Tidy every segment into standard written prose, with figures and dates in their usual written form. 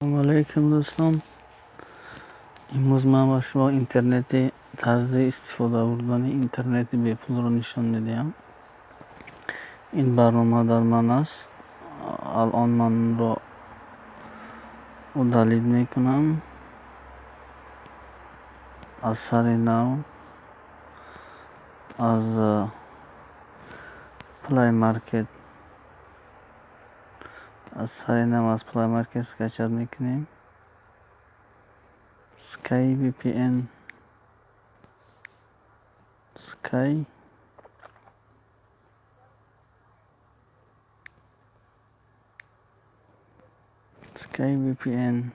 علیکم دوستان، امروز من با شما اینترنت طرز استفاده بردن اینترنت بپول رو نشان میدم. این برنامه در من است. الان من رو دلیل میکنم از سر نو از پلی مارکت سکچر میکنیم. سکای وی پی ان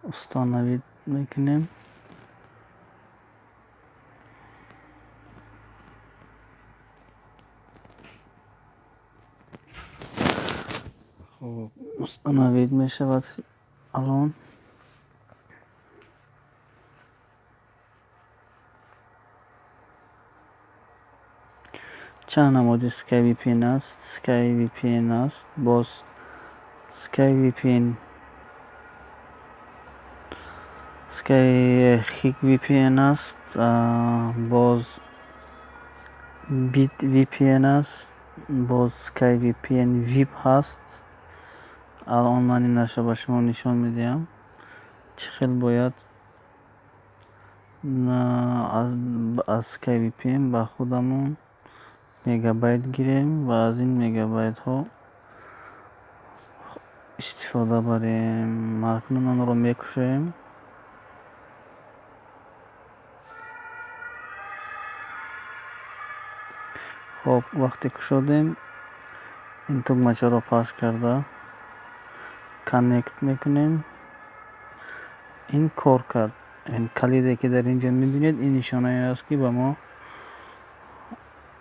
استانوید میکنیم. خب مستند میشود. الان چند نماد سکای وی پی ان است. باز سکای وی پی ان خیک وی پی ان است. باز بیت وی پی ان است. باز سکای وی پی ان ویب هست. الان من این نشه با شما نشان میدم چه خیلی باید از سکای وی پی ان با خودمون مگابایت گیریم و از این مگابایت ها استفاده بریم. اکنون آن رو میکشیم. خب وقتی کشیدیم این تکمچه رو پاس کرده کانکت میکنیم. این کار کرد. این کلیدی که در اینجا میبینید این نشانه است که با ما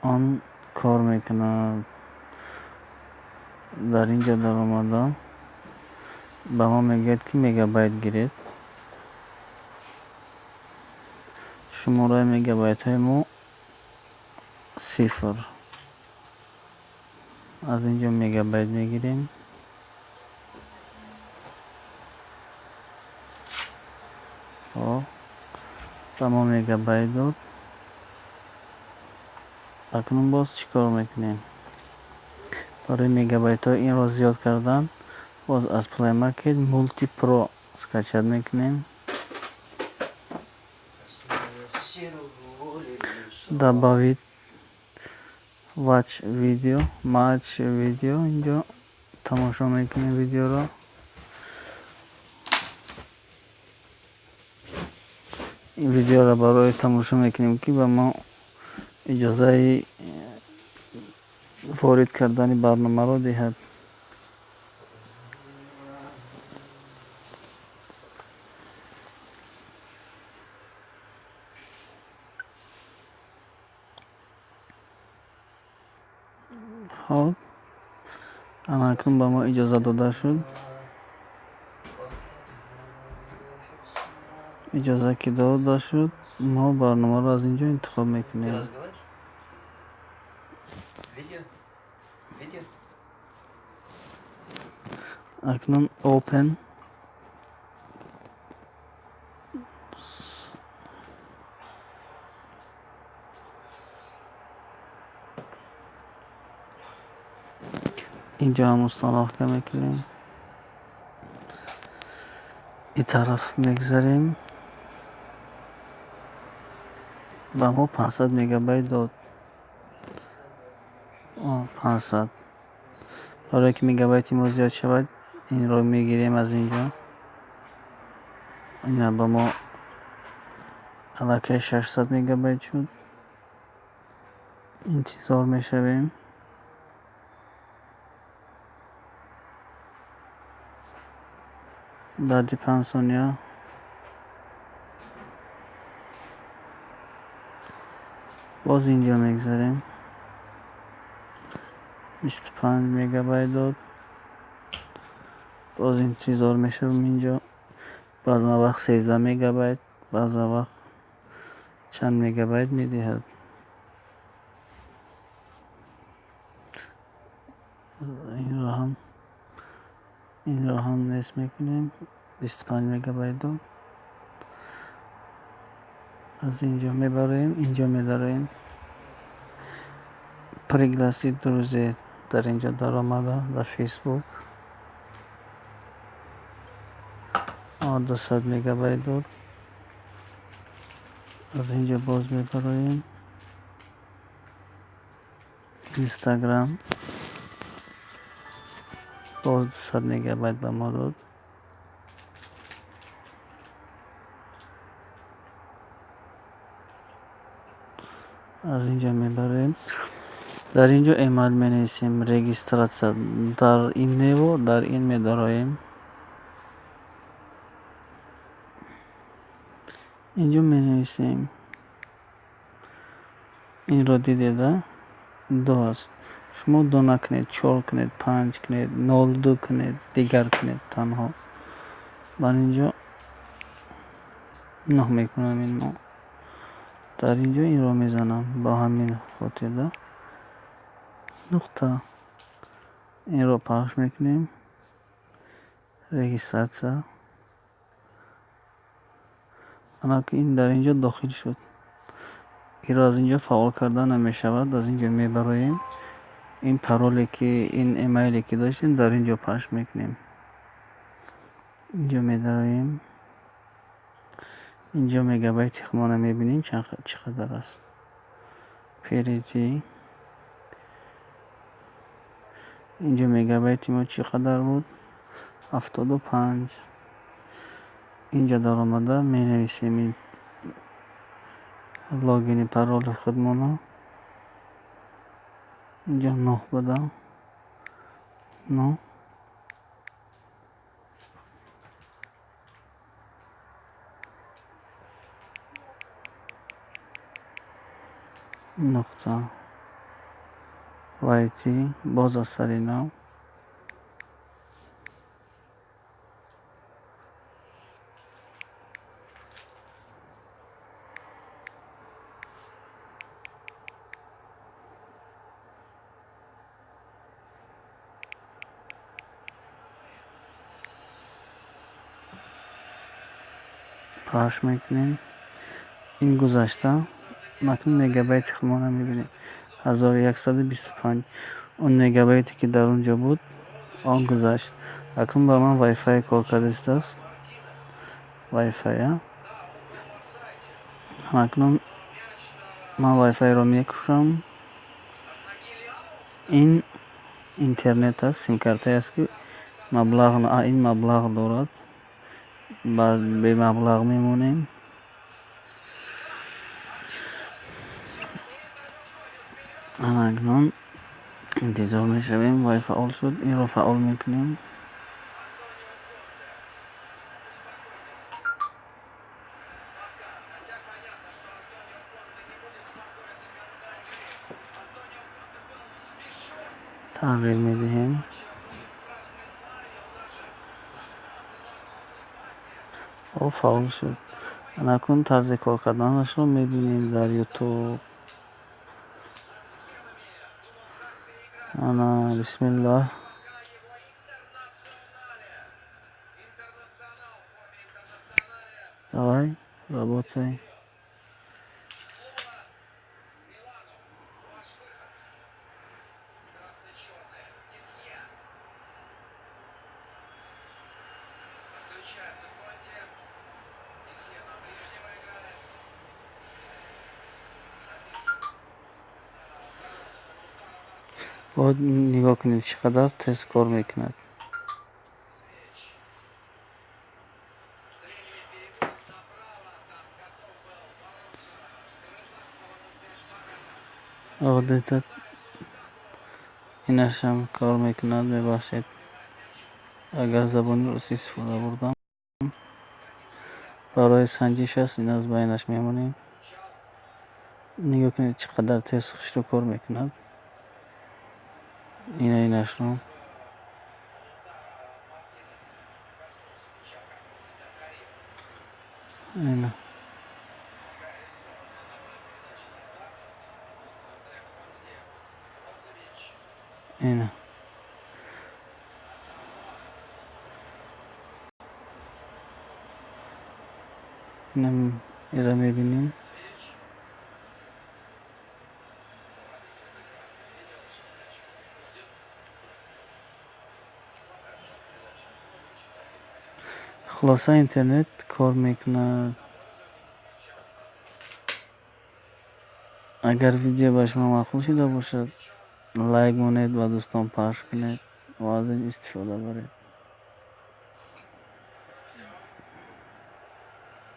آن کار میکنه. در اینجا در آمده با ما میگید که مگابایت گیرید. شماره مگابایت های ما 0. از اینجا مگابایت میگیریم. خب با ما مگابایت داد. اکنون باز چیکار میکنیم؟ برای مگابایت ها این را زیاد کردن باز از پلی مارکت مولتی پرو سکچر میکنیم. добавить watch ویدیو اینجا تماشا میکنیم. ویدیو را این ویدیو را برای تماشا میکنیم که به ما اجازه وارد کردن برنامه را دهد. خب اکنون به ما اجازه داده شد. اجازه که داده شد ما برنامه را از اینجا انتخاب میکنیم. اکنون اوپن اینجا هم مستناخته میکنیم. این طرف میگذاریم. با ما 500 مگابایت داد. 500 برای که مگابایت ما زیاد شود این رو میگیریم از اینجا. این با ما علاقه 600 مگابایت شد. انتظار میشویم. بعد 5 ثانیه باز اینجا میگذاریم. 25 مگابایت داد. باز انتظار میشویم اینجا. بعض وقت 13 مگابایت بعض وقت چند مگابایت میدهد. این را هم این رو هم نصب میکنیم. 25 مگابایت داد. از اینجا میبریم، اینجا میداریم. پریگلاسی 2 روزه در اینجا در آمده در فیسبوک. 200 مگابایت داد. از اینجا باز میبریم. اینستاگرام باز 200 مگابایت به ما داد. از اینجا میبریم. در اینجا ایمیل می‌نویسیم، رجیستراسیون در این نیو در این می‌داریم. اینجا می‌نویسیم این رو دیدید 2 است. شما 2 نکنید، 4 کنید، 5 کنید، 02 کنید، دیگر کنید تنها. من اینجا 9 میکنم. این ما در اینجا این رو میزنم با همین خاطر نقطه. این رو پخش میکنیم. رجیستراسیون انا که این در اینجا داخل شد. این را از اینجا فعال کردن نمیشود. از اینجا میبریم. این پرولی که این ایمیلی که داشتیم در اینجا پخش میکنیم. اینجا میداریم. اینجا مگابایت ما میبینیم چقدر است. پریتی اینجا مگابایت ما چقدر بود؟ 75. اینجا در آمده می نویسیم این لاگین پرول خودمون. اینجا 9 بدم. 9 نقطه وایتی باز از سر اینا. پخش میکنیم. این گذشته مکنون مگابایت خودمون میبینیم 1125. اون مگابایتی که در اونجا بود آن گذشت. اکنون با من وای فای کار کرده است. وای فای اکنون من وای فای رو میکشم. این اینترنت است، سیم کارت است که این مبلغ دارد. بعد به مبلغ میمونیم. اکنون انتظار میشویم. وای فعال شد. این رو فعال میکنیم. تغییر میدهیم. او فعال شد. اکنون طرز کار کردنش رو میبینیم در یوتیوب. بسم الله. Давай, работай. باید نگاه کنید چقدر تست کار میکند. عادتا اینش هم کار میکند. ببخشید اگر زبان روسی استفاده بردم. برای سنجش است. این از بینش میمونیم. نگاه کنید چقدر تست خوش رو کار میکند. اینش رو اینه اینم ایرا میبینیم. خلاصه اینترنت کار میکنه. اگر ویدیو به شما معقول شده باشد لایک مونید و دوستان پخش کنید و از این استفاده برید.